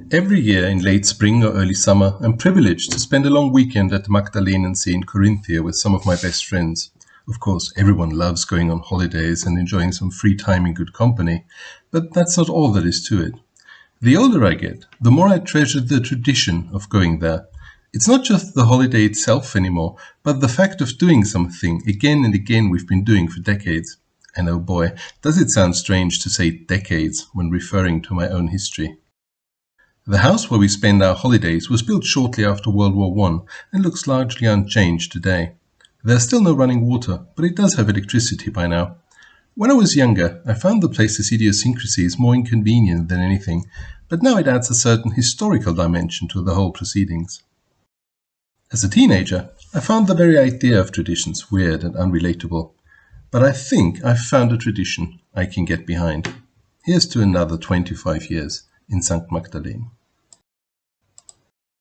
Every year in late spring or early summer, I'm privileged to spend a long weekend at the Magdalenensee in Corinthia with some of my best friends. Of course, everyone loves going on holidays and enjoying some free time in good company, but that's not all there is to it. The older I get, the more I treasure the tradition of going there. It's not just the holiday itself anymore, but the fact of doing something again and again we've been doing for decades. And oh boy, does it sound strange to say decades when referring to my own history. The house where we spend our holidays was built shortly after World War I and looks largely unchanged today. There's still no running water, but it does have electricity by now. When I was younger, I found the place's idiosyncrasies more inconvenient than anything, but now it adds a certain historical dimension to the whole proceedings. As a teenager, I found the very idea of traditions weird and unrelatable, but I think I've found a tradition I can get behind. Here's to another 25 years in St. Magdalene.